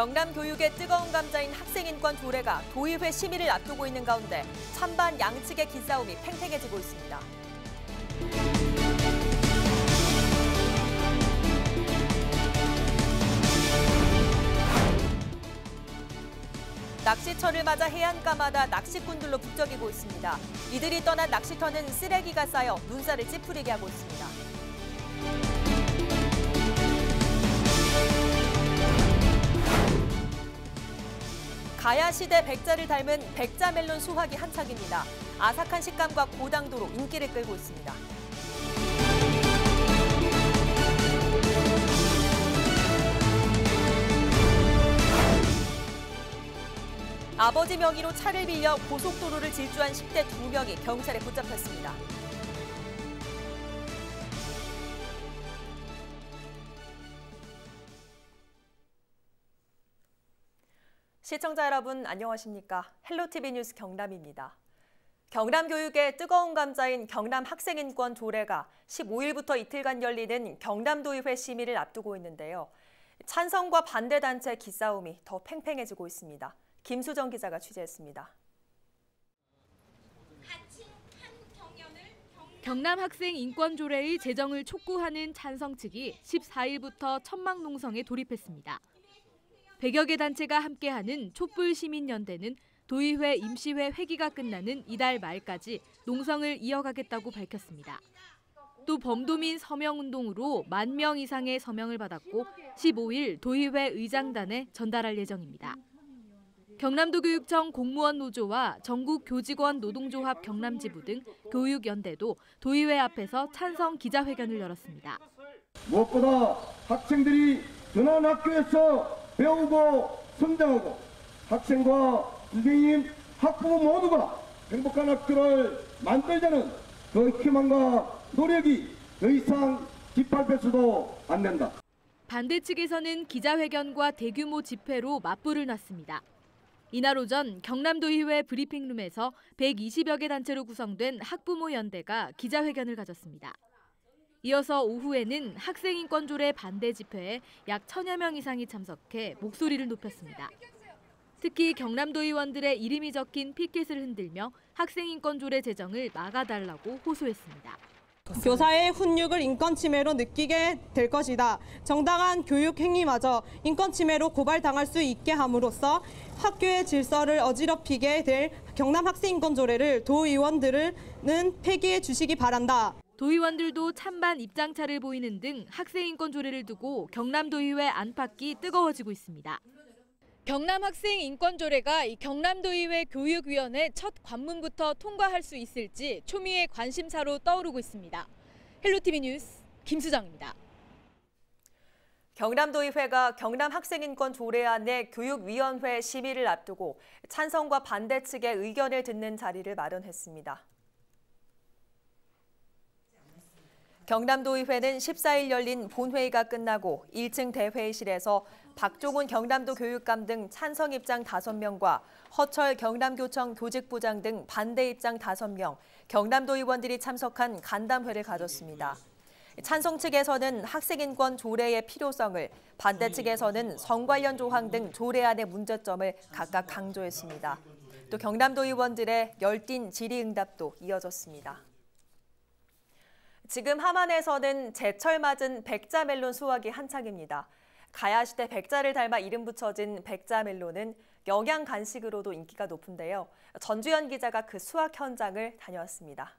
경남 교육의 뜨거운 감자인 학생인권 조례가 도의회 심의를 앞두고 있는 가운데 찬반 양측의 기싸움이 팽팽해지고 있습니다. 낚시철을 맞아 해안가마다 낚시꾼들로 북적이고 있습니다. 이들이 떠난 낚시터는 쓰레기가 쌓여 눈살을 찌푸리게 하고 있습니다. 가야시대 백자를 닮은 백자멜론 수확이 한창입니다. 아삭한 식감과 고당도로 인기를 끌고 있습니다. 아버지 명의로 차를 빌려 고속도로를 질주한 10대 2명이 경찰에 붙잡혔습니다. 시청자 여러분 안녕하십니까? 헬로티비 뉴스 경남입니다. 경남 교육의 뜨거운 감자인 경남 학생인권 조례가 15일부터 이틀간 열리는 경남도의회 심의를 앞두고 있는데요. 찬성과 반대 단체 기싸움이 더 팽팽해지고 있습니다. 김수정 기자가 취재했습니다. 경남 학생 인권 조례의 제정을 촉구하는 찬성 측이 14일부터 천막농성에 돌입했습니다. 100여 개 단체가 함께하는 촛불시민연대는 도의회 임시회 회기가 끝나는 이달 말까지 농성을 이어가겠다고 밝혔습니다. 또 범도민 서명운동으로 10,000명 이상의 서명을 받았고 15일 도의회 의장단에 전달할 예정입니다. 경남도 교육청 공무원 노조와 전국 교직원 노동조합 경남지부 등 교육연대도 도의회 앞에서 찬성 기자회견을 열었습니다. 무엇보다 학생들이 전환 학교에서 배우고 성장하고 학생과 선생님, 학부모 모두가 행복한 학교를 만들자는 그 희망과 노력이 더 이상 짓밟혀서도 안 된다. 반대 측에서는 기자회견과 대규모 집회로 맞불을 놨습니다. 이날 오전 경남도의회 브리핑룸에서 120여 개 단체로 구성된 학부모연대가 기자회견을 가졌습니다. 이어서 오후에는 학생인권조례 반대 집회에 약 1,000여 명 이상이 참석해 목소리를 높였습니다. 특히 경남도 의원들의 이름이 적힌 피켓을 흔들며 학생인권조례 제정을 막아달라고 호소했습니다. 교사의 훈육을 인권 침해로 느끼게 될 것이다. 정당한 교육 행위마저 인권 침해로 고발당할 수 있게 함으로써 학교의 질서를 어지럽히게 될 경남 학생인권조례를 도의원들은 폐기해 주시기 바란다. 도의원들도 찬반 입장차를 보이는 등 학생인권조례를 두고 경남도의회 안팎이 뜨거워지고 있습니다. 경남 학생인권조례가 경남도의회 교육위원회 첫 관문부터 통과할 수 있을지 초미의 관심사로 떠오르고 있습니다. 헬로티비 뉴스 김수정입니다. 경남도의회가 경남 학생인권 조례안의 교육위원회 심의를 앞두고 찬성과 반대 측의 의견을 듣는 자리를 마련했습니다. 경남도의회는 14일 열린 본회의가 끝나고 1층 대회의실에서 박종훈 경남도 교육감 등 찬성 입장 5명과 허철 경남교청 교직부장 등 반대 입장 5명, 경남도 의원들이 참석한 간담회를 가졌습니다. 찬성 측에서는 학생인권 조례의 필요성을, 반대 측에서는 성 관련 조항 등 조례안의 문제점을 각각 강조했습니다. 또 경남도 의원들의 열띤 질의응답도 이어졌습니다. 지금 함안에서는 제철 맞은 백자멜론 수확이 한창입니다. 가야시대 백자를 닮아 이름 붙여진 백자멜론은 영양 간식으로도 인기가 높은데요. 전주현 기자가 그 수확 현장을 다녀왔습니다.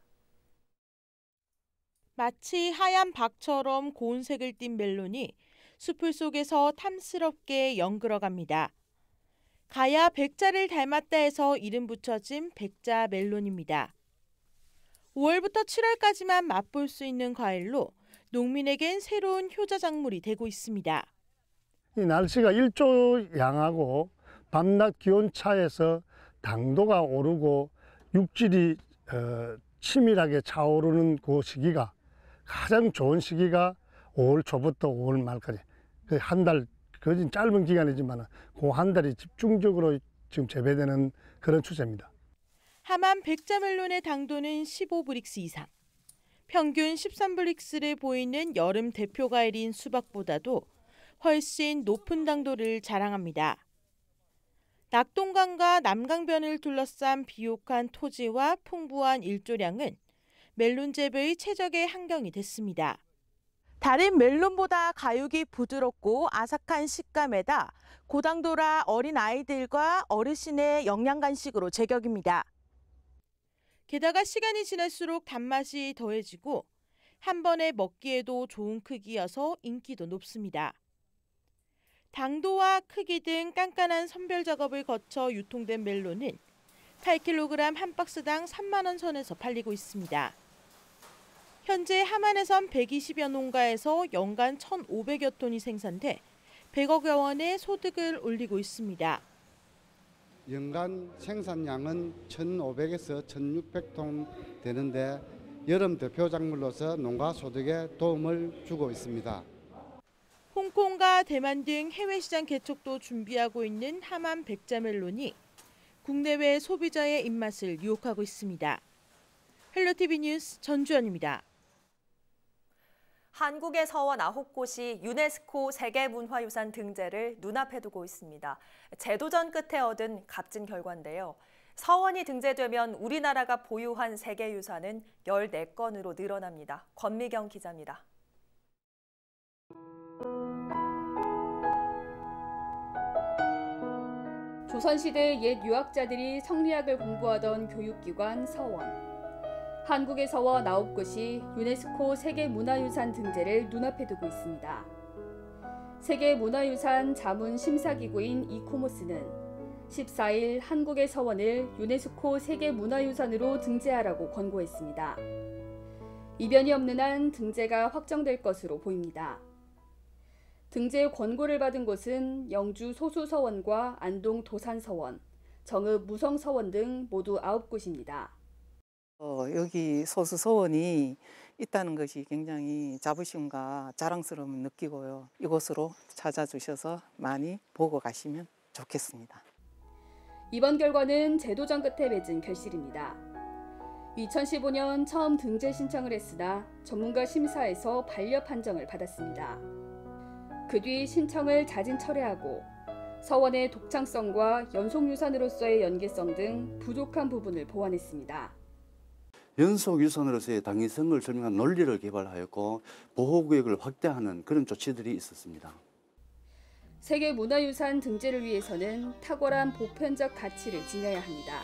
마치 하얀 박처럼 고운색을 띤 멜론이 수풀 속에서 탐스럽게 연그러갑니다. 가야 백자를 닮았다 해서 이름 붙여진 백자 멜론입니다. 5월부터 7월까지만 맛볼 수 있는 과일로 농민에겐 새로운 효자 작물이 되고 있습니다. 이 날씨가 일조양하고 밤낮 기온 차에서 당도가 오르고 육질이 치밀하게 차오르는 그 시기가 가장 좋은 시기가 5월 초부터 5월 말까지 한 달, 거진 짧은 기간이지만 그 한 달이 집중적으로 지금 재배되는 그런 추세입니다. 하만 백자멜론의 당도는 15브릭스 이상. 평균 13브릭스를 보이는 여름 대표 과일인 수박보다도 훨씬 높은 당도를 자랑합니다. 낙동강과 남강변을 둘러싼 비옥한 토지와 풍부한 일조량은 멜론 재배의 최적의 환경이 됐습니다. 다른 멜론보다 가육이 부드럽고 아삭한 식감에다 고당도라 어린 아이들과 어르신의 영양 간식으로 제격입니다. 게다가 시간이 지날수록 단맛이 더해지고 한 번에 먹기에도 좋은 크기여서 인기도 높습니다. 당도와 크기 등 깐깐한 선별 작업을 거쳐 유통된 멜론은 8kg 한 박스당 3만 원 선에서 팔리고 있습니다. 현재 함안에선 120여 농가에서 연간 1,500여 톤이 생산돼 100억여 원의 소득을 올리고 있습니다. 연간 생산량은 1,500에서 1,600톤 되는데 여름 대표 작물로서 농가 소득에 도움을 주고 있습니다. 홍콩과 대만 등 해외 시장 개척도 준비하고 있는 함안 백자멜론이 국내외 소비자의 입맛을 유혹하고 있습니다. 헬로티비 뉴스 전주연입니다. 한국의 서원 9곳이 유네스코 세계문화유산 등재를 눈앞에 두고 있습니다. 재도전 끝에 얻은 값진 결과인데요. 서원이 등재되면 우리나라가 보유한 세계유산은 14건으로 늘어납니다. 권미경 기자입니다. 조선시대 옛 유학자들이 성리학을 공부하던 교육기관 서원. 한국의 서원 9곳이 유네스코 세계문화유산 등재를 눈앞에 두고 있습니다. 세계문화유산 자문심사기구인 이코모스는 14일 한국의 서원을 유네스코 세계문화유산으로 등재하라고 권고했습니다. 이변이 없는 한 등재가 확정될 것으로 보입니다. 등재 권고를 받은 곳은 영주 소수서원과 안동 도산서원, 정읍 무성서원 등 모두 9곳입니다. 여기 소수서원이 있다는 것이 굉장히 자부심과 자랑스러움을 느끼고요. 이곳으로 찾아주셔서 많이 보고 가시면 좋겠습니다. 이번 결과는 재도전 끝에 맺은 결실입니다. 2015년 처음 등재 신청을 했으나 전문가 심사에서 반려 판정을 받았습니다. 그 뒤 신청을 자진 철회하고 서원의 독창성과 연속유산으로서의 연계성 등 부족한 부분을 보완했습니다. 연속유산으로서의 당위성을 설명한 논리를 개발하였고 보호구역을 확대하는 그런 조치들이 있었습니다. 세계문화유산 등재를 위해서는 탁월한 보편적 가치를 지녀야 합니다.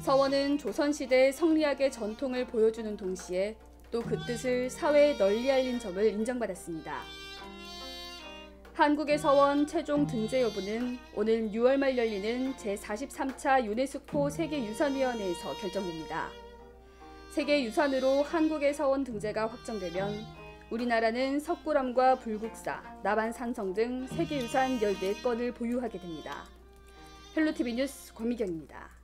서원은 조선시대 성리학의 전통을 보여주는 동시에 또 그 뜻을 사회에 널리 알린 점을 인정받았습니다. 한국의 서원 최종 등재 여부는 오는 6월 말 열리는 제43차 유네스코 세계유산위원회에서 결정됩니다. 세계유산으로 한국의 서원 등재가 확정되면 우리나라는 석굴암과 불국사, 남한산성 등 세계유산 14건을 보유하게 됩니다. 헬로티비 뉴스 권미경입니다.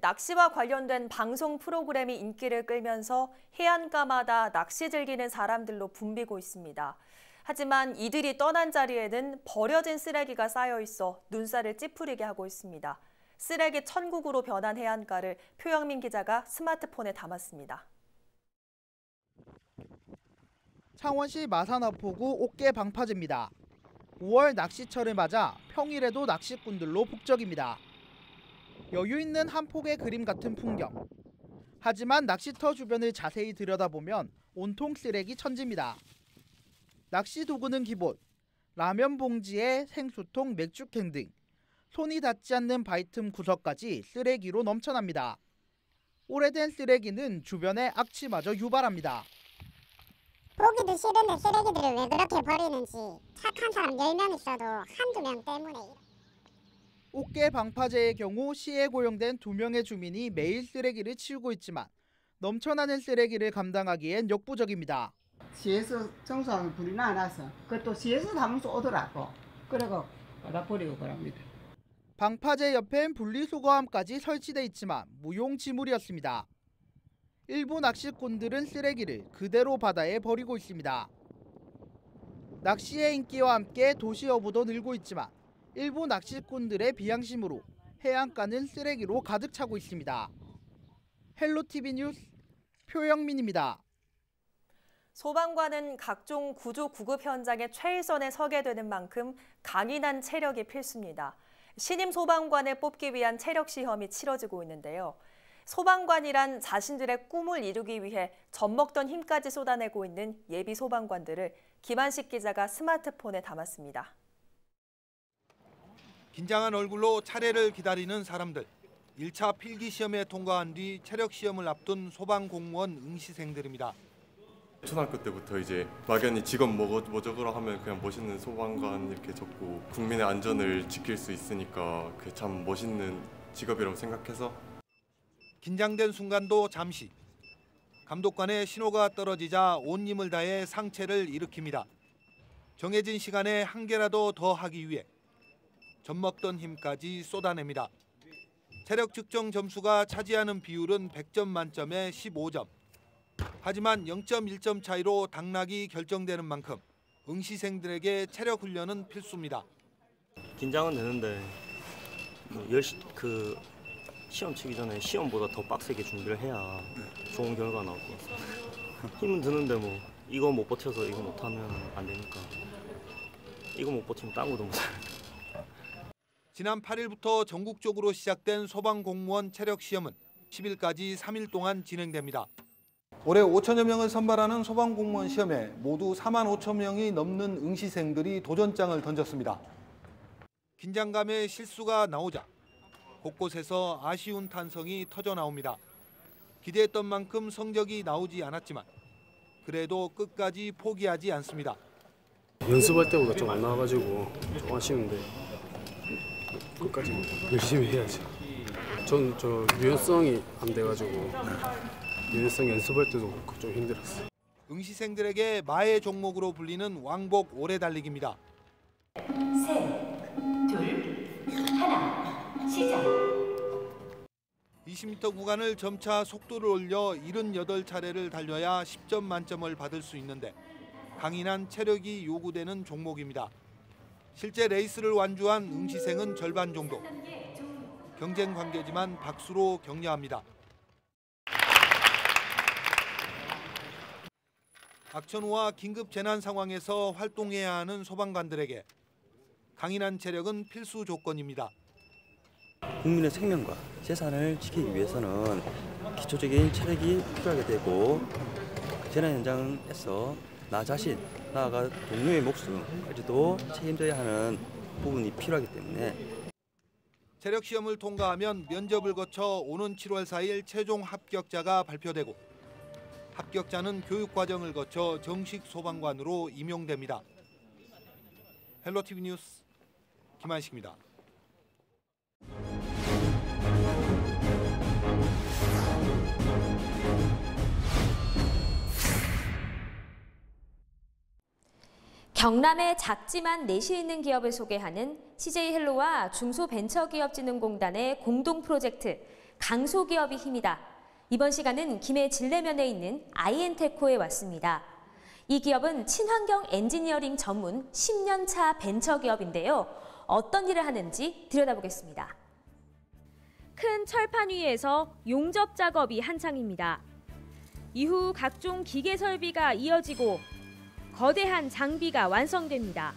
낚시와 관련된 방송 프로그램이 인기를 끌면서 해안가마다 낚시 즐기는 사람들로 붐비고 있습니다. 하지만 이들이 떠난 자리에는 버려진 쓰레기가 쌓여 있어 눈살을 찌푸리게 하고 있습니다. 쓰레기 천국으로 변한 해안가를 표영민 기자가 스마트폰에 담았습니다. 창원시 마산어포구 옥계 방파제입니다. 5월 낚시철을 맞아 평일에도 낚시꾼들로 북적입니다. 여유 있는 한 폭의 그림 같은 풍경. 하지만 낚시터 주변을 자세히 들여다보면 온통 쓰레기 천지입니다. 낚시 도구는 기본, 라면 봉지에 생수통, 맥주캔 등 손이 닿지 않는 바위틈 구석까지 쓰레기로 넘쳐납니다. 오래된 쓰레기는 주변에 악취마저 유발합니다. 보기도 싫은데 쓰레기들을 왜 그렇게 버리는지 착한 사람 10명 있어도 한두 명 때문에. 옥계 방파제의 경우 시에 고용된 2명의 주민이 매일 쓰레기를 치우고 있지만 넘쳐나는 쓰레기를 감당하기엔 역부족입니다. 시에서 청소하면 불이 나서 그것도 시에서 하면서 오더라고. 그래서 갖다 버리고 그럽니다. 방파제 옆엔 분리수거함까지 설치돼 있지만 무용지물이었습니다. 일부 낚시꾼들은 쓰레기를 그대로 바다에 버리고 있습니다. 낚시의 인기와 함께 도시 여부도 늘고 있지만 일부 낚시꾼들의 비양심으로 해안가는 쓰레기로 가득 차고 있습니다. 헬로티비 뉴스 표영민입니다. 소방관은 각종 구조 구급 현장의 최일선에 서게 되는 만큼 강인한 체력이 필수입니다. 신임 소방관을 뽑기 위한 체력 시험이 치러지고 있는데요. 소방관이란 자신들의 꿈을 이루기 위해 젖먹던 힘까지 쏟아내고 있는 예비 소방관들을 김한식 기자가 스마트폰에 담았습니다. 긴장한 얼굴로 차례를 기다리는 사람들. 1차 필기시험에 통과한 뒤 체력시험을 앞둔 소방공무원 응시생들입니다. 초등학교 때부터 이제 막연히 직업 뭐적으로 하면 그냥 멋있는 소방관 이렇게 적고 국민의 안전을 지킬 수 있으니까 그게 참 멋있는 직업이라고 생각해서. 긴장된 순간도 잠시. 감독관의 신호가 떨어지자 온 힘을 다해 상체를 일으킵니다. 정해진 시간에 한 개라도 더 하기 위해 젖먹던 힘까지 쏟아냅니다. 체력 측정 점수가 차지하는 비율은 100점 만점에 15점. 하지만 0.1점 차이로 당락이 결정되는 만큼 응시생들에게 체력 훈련은 필수입니다. 긴장은 되는데 시험 치기 전에 시험보다 더 빡세게 준비를 해야 좋은 결과가 나올 것 같습니다. 힘은 드는데 뭐 이거 못 버텨서 이거 못하면 안 되니까 이거 못 버티면 딴 것도 못해요. 지난 8일부터 전국적으로 시작된 소방공무원 체력시험은 10일까지 3일 동안 진행됩니다. 올해 5천여 명을 선발하는 소방공무원 시험에 모두 4만 5천 명이 넘는 응시생들이 도전장을 던졌습니다. 긴장감에 실수가 나오자 곳곳에서 아쉬운 탄성이 터져 나옵니다. 기대했던 만큼 성적이 나오지 않았지만 그래도 끝까지 포기하지 않습니다. 연습할 때보다 좀 안 나와가지고 좀 아쉬운데 끝까지 열심히 해야지. 전 유연성이 안 돼가지고 유연성 연습할 때도 좀 힘들었어요. 응시생들에게 마의 종목으로 불리는 왕복 오래 달리기입니다. 3, 2, 1, 시작. 20m 구간을 점차 속도를 올려 78차례를 달려야 10점 만점을 받을 수 있는데 강인한 체력이 요구되는 종목입니다. 실제 레이스를 완주한 응시생은 절반 정도. 경쟁 관계지만 박수로 격려합니다. 악천후와 긴급 재난 상황에서 활동해야 하는 소방관들에게 강인한 체력은 필수 조건입니다. 국민의 생명과 재산을 지키기 위해서는 기초적인 체력이 필요하게 되고 재난 현장에서 나 자신, 나아가 동료의 목숨까지도 책임져야 하는 부분이 필요하기 때문에 체력 시험을 통과하면 면접을 거쳐 오는 7월 4일 최종 합격자가 발표되고 합격자는 교육 과정을 거쳐 정식 소방관으로 임용됩니다. 헬로티비 뉴스 김한식입니다. 경남의 작지만 내실 있는 기업을 소개하는 CJ헬로와 중소벤처기업진흥공단의 공동 프로젝트 강소기업이 힘이다. 이번 시간은 김해 진례면에 있는 IN테코에 왔습니다. 이 기업은 친환경 엔지니어링 전문 10년차 벤처기업인데요. 어떤 일을 하는지 들여다보겠습니다. 큰 철판 위에서 용접 작업이 한창입니다. 이후 각종 기계 설비가 이어지고 거대한 장비가 완성됩니다.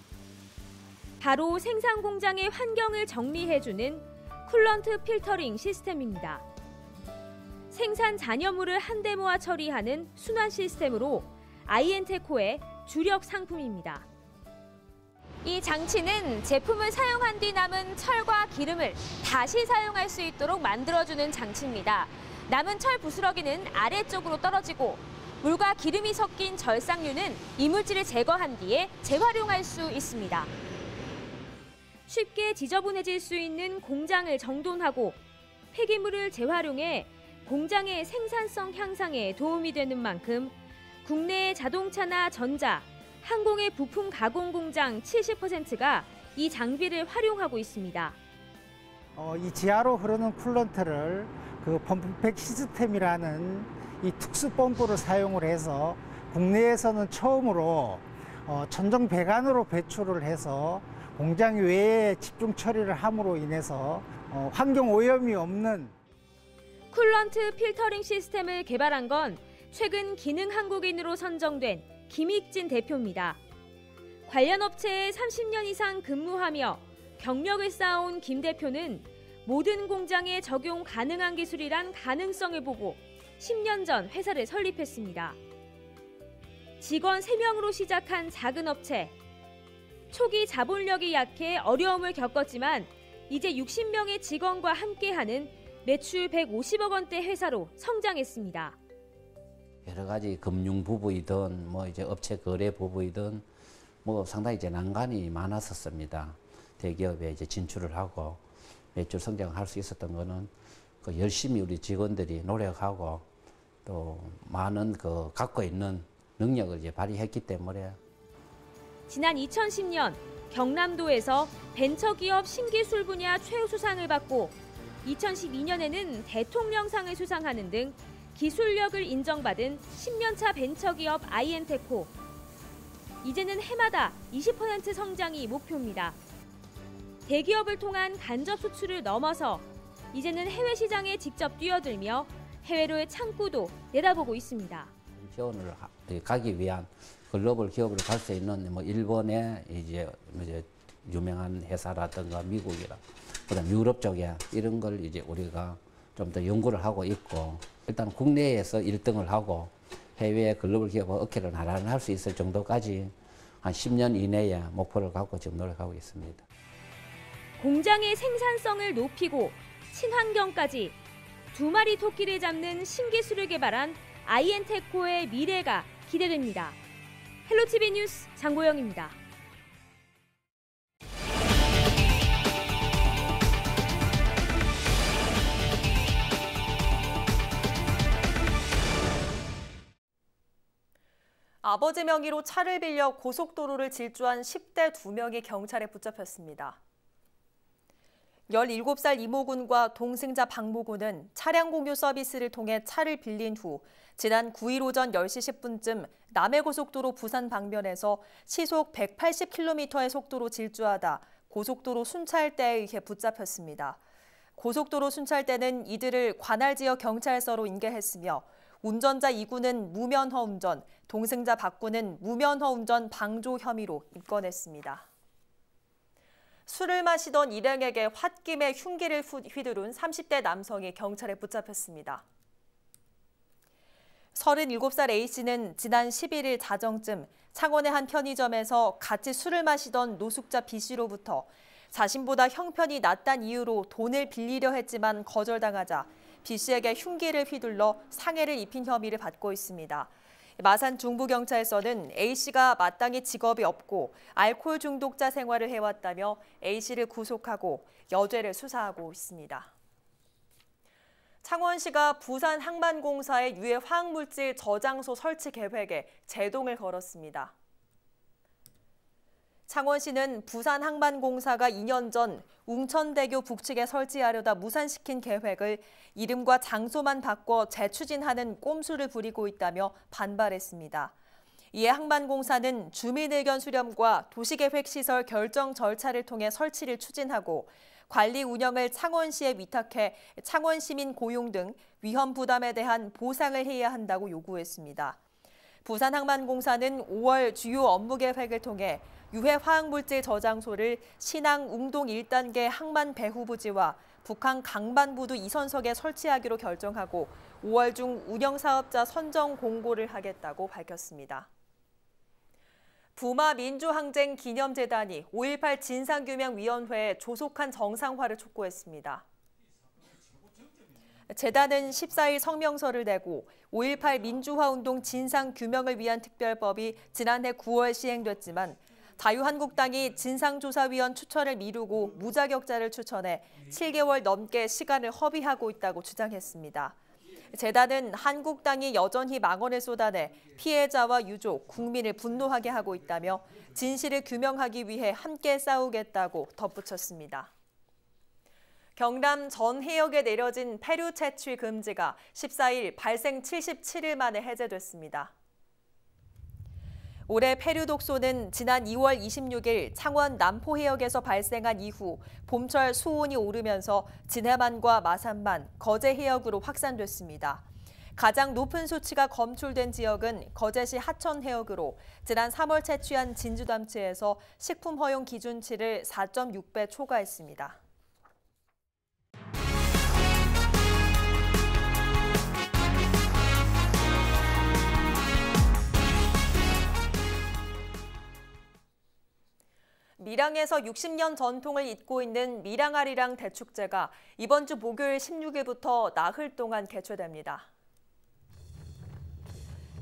바로 생산 공장의 환경을 정리해주는 쿨런트 필터링 시스템입니다. 생산 잔여물을 한데 모아 처리하는 순환 시스템으로 IN테코의 주력 상품입니다. 이 장치는 제품을 사용한 뒤 남은 철과 기름을 다시 사용할 수 있도록 만들어주는 장치입니다. 남은 철 부스러기는 아래쪽으로 떨어지고 물과 기름이 섞인 절삭류는 이물질을 제거한 뒤에 재활용할 수 있습니다. 쉽게 지저분해질 수 있는 공장을 정돈하고 폐기물을 재활용해 공장의 생산성 향상에 도움이 되는 만큼 국내의 자동차나 전자, 항공의 부품 가공 공장 70%가 이 장비를 활용하고 있습니다. 이 지하로 흐르는 쿨런트를 그 펌프팩 시스템이라는 이 특수 펌프를 사용을 해서 국내에서는 처음으로 천정 배관으로 배출을 해서 공장 외에 집중 처리를 함으로 인해서 환경 오염이 없는 쿨런트 필터링 시스템을 개발한 건 최근 기능 한국인으로 선정된 김익진 대표입니다. 관련 업체에 30년 이상 근무하며 경력을 쌓아온 김 대표는 모든 공장에 적용 가능한 기술이란 가능성을 보고 10년 전 회사를 설립했습니다. 직원 3명으로 시작한 작은 업체. 초기 자본력이 약해 어려움을 겪었지만 이제 60명의 직원과 함께하는 매출 150억 원대 회사로 성장했습니다. 여러 가지 금융 부부이든 뭐 이제 업체 거래 부부이든 뭐 상당히 이제 난관이 많았었습니다. 대기업에 이제 진출을 하고 매출 성장할 수 있었던 거는 그 열심히 우리 직원들이 노력하고 또 많은 그 갖고 있는 능력을 이제 발휘했기 때문에. 지난 2010년 경남도에서 벤처기업 신기술 분야 최우수상을 받고 2012년에는 대통령상을 수상하는 등 기술력을 인정받은 10년차 벤처기업 아이엔테코. 이제는 해마다 20% 성장이 목표입니다. 대기업을 통한 간접 수출을 넘어서 이제는 해외 시장에 직접 뛰어들며 해외로의 창구도 내다보고 있습니다. 지원을 가기 위한 글로벌 기업으로 갈 수 있는 뭐 일본의 이제 유명한 회사라든가 미국이라 그다음 유럽 쪽에 이런 걸 이제 우리가 좀 더 연구를 하고 있고 일단 국내에서 1등을 하고 해외 글로벌 기업과 어깨를 나란히 할 수 있을 정도까지 한 10년 이내에 목표를 갖고 지금 노력하고 있습니다. 공장의 생산성을 높이고 친환경까지 2마리 토끼를 잡는 신기술을 개발한 아이엔테코의 미래가 기대됩니다. 헬로티비 뉴스 장보영입니다. 아버지 명의로 차를 빌려 고속도로를 질주한 10대 2명이 경찰에 붙잡혔습니다. 17살 이모군과 동생자 박모군은 차량 공유 서비스를 통해 차를 빌린 후 지난 9일 오전 10시 10분쯤 남해고속도로 부산 방면에서 시속 180km의 속도로 질주하다 고속도로 순찰대에 의해 붙잡혔습니다. 고속도로 순찰대는 이들을 관할지역 경찰서로 인계했으며 운전자 2구는 무면허 운전, 동생자 박구는 무면허 운전 방조 혐의로 입건했습니다. 술을 마시던 일행에게 홧김에 흉기를 휘두른 30대 남성이 경찰에 붙잡혔습니다. 37살 A씨는 지난 11일 자정쯤 창원의 한 편의점에서 같이 술을 마시던 노숙자 B씨로부터 자신보다 형편이 낫단 이유로 돈을 빌리려 했지만 거절당하자 B씨에게 흉기를 휘둘러 상해를 입힌 혐의를 받고 있습니다. 마산 중부경찰서는 A씨가 마땅히 직업이 없고 알코올 중독자 생활을 해왔다며 A씨를 구속하고 여죄를 수사하고 있습니다. 창원시가 부산 항만공사의 유해 화학물질 저장소 설치 계획에 제동을 걸었습니다. 창원시는 부산 항만공사가 2년 전 웅천대교 북측에 설치하려다 무산시킨 계획을 이름과 장소만 바꿔 재추진하는 꼼수를 부리고 있다며 반발했습니다. 이에 항만공사는 주민의견 수렴과 도시계획시설 결정 절차를 통해 설치를 추진하고 관리 운영을 창원시에 위탁해 창원시민 고용 등 위험 부담에 대한 보상을 해야 한다고 요구했습니다. 부산항만공사는 5월 주요 업무 계획을 통해 유해 화학물질 저장소를 신항 웅동 1단계 항만 배후부지와 북항 강반부두 2선석에 설치하기로 결정하고 5월 중 운영사업자 선정 공고를 하겠다고 밝혔습니다. 부마민주항쟁기념재단이 5.18 진상규명위원회에 조속한 정상화를 촉구했습니다. 재단은 14일 성명서를 내고 5.18 민주화운동 진상규명을 위한 특별법이 지난해 9월 시행됐지만 자유한국당이 진상조사위원 추천을 미루고 무자격자를 추천해 7개월 넘게 시간을 허비하고 있다고 주장했습니다. 재단은 한국당이 여전히 망언을 쏟아내 피해자와 유족, 국민을 분노하게 하고 있다며 진실을 규명하기 위해 함께 싸우겠다고 덧붙였습니다. 경남 전 해역에 내려진 폐류 채취 금지가 14일 발생 77일 만에 해제됐습니다. 올해 페류 독소는 지난 2월 26일 창원 남포 해역에서 발생한 이후 봄철 수온이 오르면서 진해만과 마산만, 거제 해역으로 확산됐습니다. 가장 높은 수치가 검출된 지역은 거제시 하천 해역으로 지난 3월 채취한 진주담치에서 식품 허용 기준치를 4.6배 초과했습니다. 밀양에서 60년 전통을 잇고 있는 밀양아리랑 대축제가 이번 주 목요일 16일부터 나흘 동안 개최됩니다.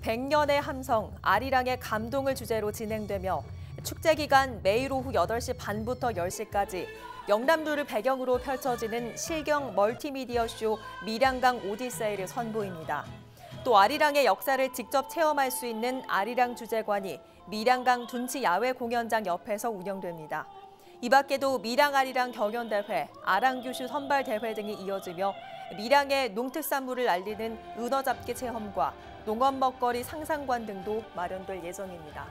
100년의 함성, 아리랑의 감동을 주제로 진행되며 축제 기간 매일 오후 8시 반부터 10시까지 영남도를 배경으로 펼쳐지는 실경 멀티미디어 쇼 밀양강 오디세이를 선보입니다. 또 아리랑의 역사를 직접 체험할 수 있는 아리랑 주제관이 밀양강 둔치 야외 공연장 옆에서 운영됩니다. 이 밖에도 밀양 아리랑 경연대회, 아랑규슈 선발대회 등이 이어지며 밀양의 농특산물을 알리는 은어잡기 체험과 농업 먹거리 상상관 등도 마련될 예정입니다.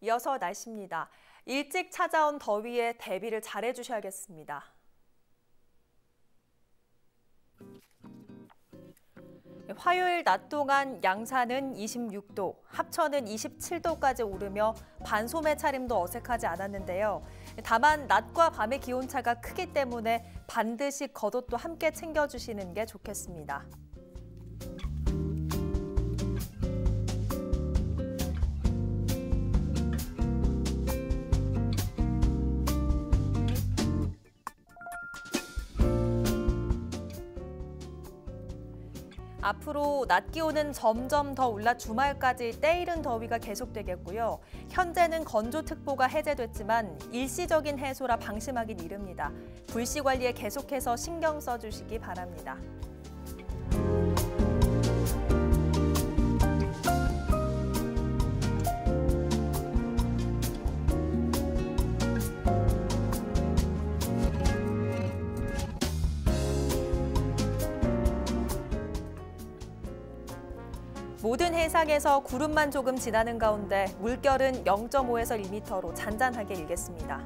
이어서 날씨입니다. 일찍 찾아온 더위에 대비를 잘해 주셔야겠습니다. 화요일 낮 동안 양산은 26도, 합천은 27도까지 오르며 반소매 차림도 어색하지 않았는데요. 다만 낮과 밤의 기온차가 크기 때문에 반드시 겉옷도 함께 챙겨주시는 게 좋겠습니다. 앞으로 낮 기온은 점점 더 올라 주말까지 때이른 더위가 계속되겠고요. 현재는 건조특보가 해제됐지만 일시적인 해소라 방심하긴 이릅니다. 불씨 관리에 계속해서 신경 써주시기 바랍니다. 모든 해상에서 구름만 조금 지나는 가운데 물결은 0.5에서 1m로 잔잔하게 일겠습니다.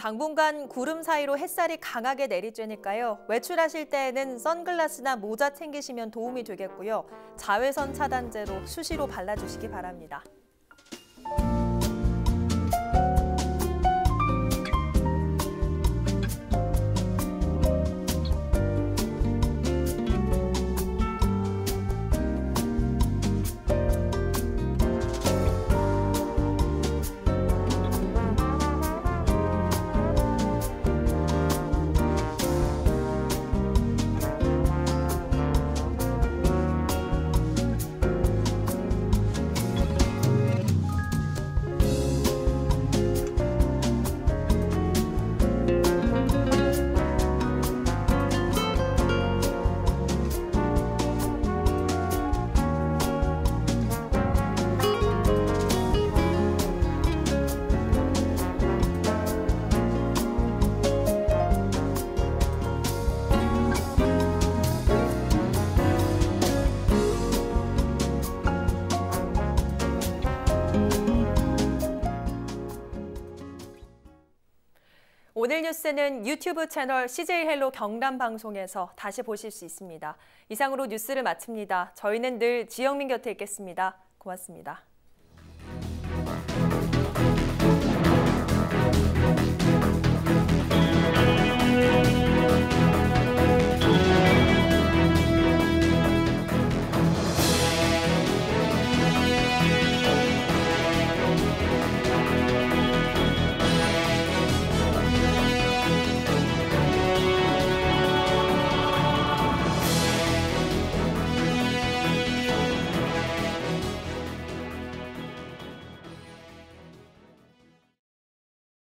당분간 구름 사이로 햇살이 강하게 내리쬐니까요. 외출하실 때에는 선글라스나 모자 챙기시면 도움이 되겠고요. 자외선 차단제로 수시로 발라주시기 바랍니다. 오늘 뉴스는 유튜브 채널 CJ 헬로 경남 방송에서 다시 보실 수 있습니다. 이상으로 뉴스를 마칩니다. 저희는 늘 지영민 곁에 있겠습니다. 고맙습니다.